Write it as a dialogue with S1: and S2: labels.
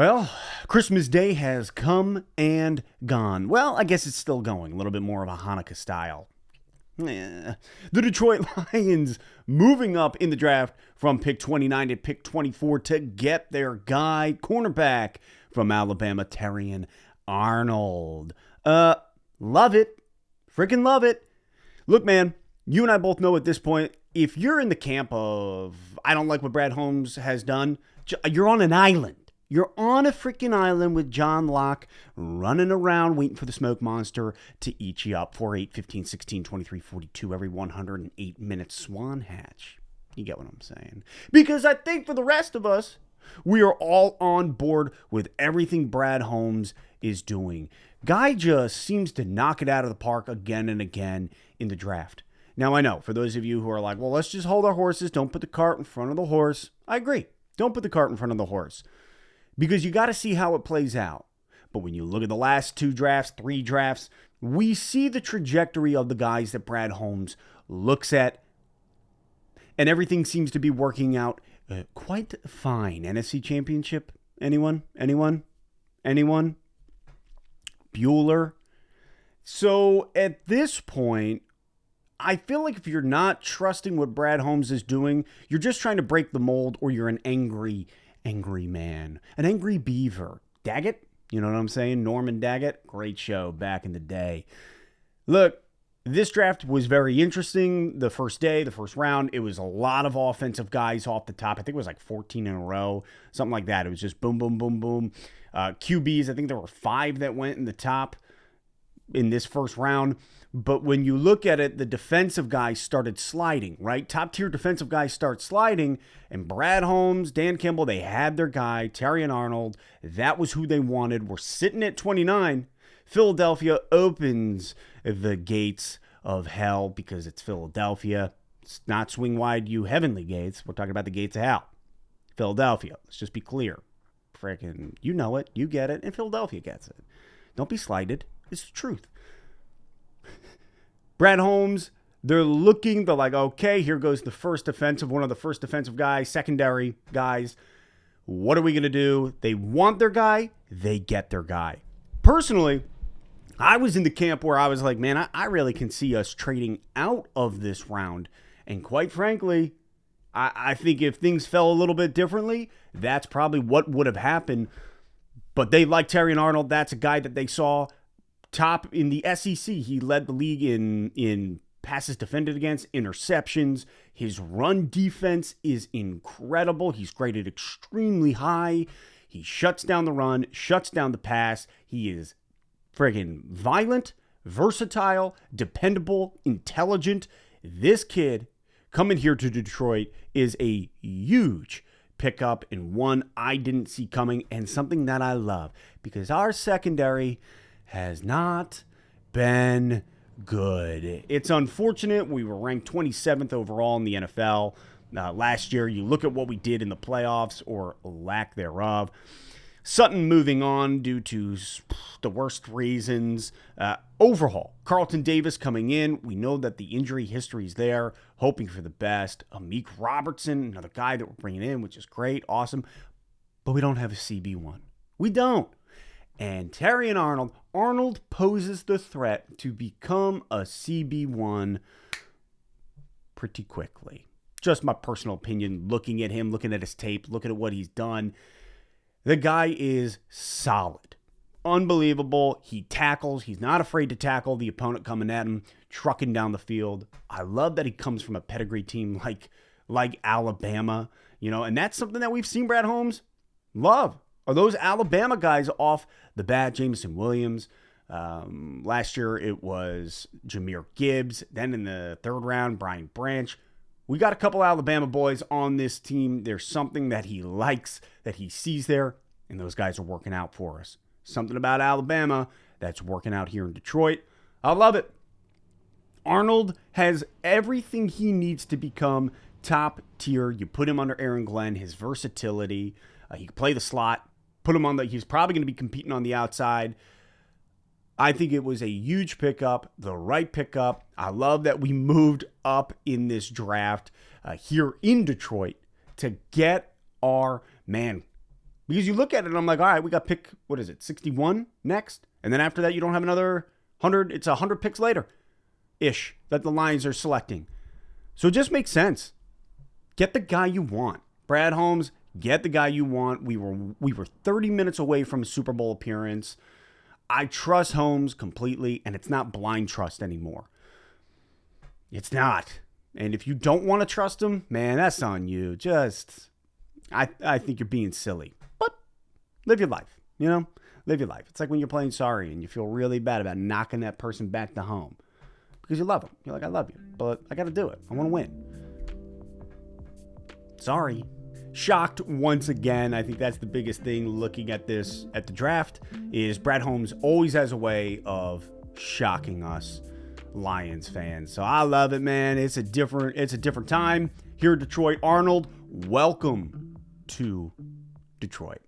S1: Well, Christmas Day has come and gone. Well, I guess it's still going. A little bit more of a Hanukkah style. The Detroit Lions moving up in the draft from pick 29 to pick 24 to get their guy, cornerback from Alabama, Terrion Arnold. Love it. Freaking love it. Look, man, you and I both know at this point, if you're in the camp of, I don't like what Brad Holmes has done, you're on an island. You're on a freaking island with John Locke running around waiting for the smoke monster to eat you up. 4, 8, 15, 16, 23, 42 every 108 minutes swan hatch. You get what I'm saying? Because I think for the rest of us, we are all on board with everything Brad Holmes is doing. Guy just seems to knock it out of the park again and again in the draft. Now, I know, for those of you who are like, well, let's just hold our horses. Don't put the cart in front of the horse. I agree. Don't put the cart in front of the horse. Because you got to see how it plays out. But when you look at the last 2 drafts, 3 drafts, we see the trajectory of the guys that Brad Holmes looks at. And everything seems to be working out quite fine. NFC Championship? Anyone? Bueller? So at this point, I feel like if you're not trusting what Brad Holmes is doing, you're just trying to break the mold, or you're an angry man. An angry beaver. Daggett? You know what I'm saying? Norman Daggett? Great show back in the day. Look, this draft was very interesting. The first day, the first round, it was a lot of offensive guys off the top. I think it was like 14 in a row, something like that. It was just boom, boom, boom, boom. QBs, I think there were 5 that went in the top in this first round. But when you look at it, the defensive guys started sliding, right? Top tier defensive guys start sliding, and Brad Holmes, Dan Campbell, they had their guy, Terrion Arnold. That was who they wanted. We're sitting at 29. Philadelphia opens the gates of hell because it's Philadelphia. It's not swing wide, you heavenly gates. We're talking about the gates of hell. Philadelphia. Let's just be clear. Freaking, you know it, you get it, and Philadelphia gets it. Don't be slighted. It's the truth. Brad Holmes, they're like, okay, here goes one of the first defensive guys, secondary guys. What are we going to do? They want their guy. They get their guy. Personally, I was in the camp where I was like, man, I really can see us trading out of this round. And quite frankly, I think if things fell a little bit differently, that's probably what would have happened. But they like Terrion Arnold. That's a guy that they saw top in the SEC. He led the league in passes defended against, interceptions. His run defense is incredible. He's graded extremely high. He shuts down the run, shuts down the pass. He is friggin' violent, versatile, dependable, intelligent. This kid coming here to Detroit is a huge pickup, and one I didn't see coming, and something that I love, because our secondary has not been good. It's unfortunate. We were ranked 27th overall in the NFL last year. You look at what we did in the playoffs, or lack thereof. Sutton moving on due to the worst reasons. Overhaul. Carlton Davis coming in. We know that the injury history is there. Hoping for the best. Amik Robertson, another guy that we're bringing in, which is great, awesome. But we don't have a CB1. We don't. And Terrion Arnold poses the threat to become a CB1 pretty quickly. Just my personal opinion, looking at him, looking at his tape, looking at what he's done. The guy is solid. Unbelievable. He tackles. He's not afraid to tackle the opponent coming at him, trucking down the field. I love that he comes from a pedigree team like Alabama, and that's something that we've seen Brad Holmes love. Are those Alabama guys off the bat? Jameson Williams. Last year it was Jahmyr Gibbs. Then in the 3rd round, Brian Branch. We got a couple Alabama boys on this team. There's something that he likes, that he sees there, and those guys are working out for us. Something about Alabama that's working out here in Detroit. I love it. Arnold has everything he needs to become top tier. You put him under Aaron Glenn, his versatility. He can play the slot. Put him on he's probably going to be competing on the outside. I think it was a huge pickup, the right pickup. I love that we moved up in this draft here in Detroit to get our man. Because you look at it and I'm like, all right, we got pick, 61 next? And then after that, you don't have another 100. It's 100 picks later-ish that the Lions are selecting. So it just makes sense. Get the guy you want. Brad Holmes, get the guy you want. We were 30 minutes away from a Super Bowl appearance. I trust Holmes completely, and it's not blind trust anymore. It's not. And if you don't want to trust him, man, that's on you. I think you're being silly. But live your life, Live your life. It's like when you're playing sorry and you feel really bad about knocking that person back to home because you love them. You're like, I love you, but I got to do it. I want to win. Sorry. Shocked once again. I think that's the biggest thing looking at this at the draft is Brad Holmes always has a way of shocking us Lions fans. So I love it, man. It's a different time here in Detroit. Arnold, welcome to Detroit.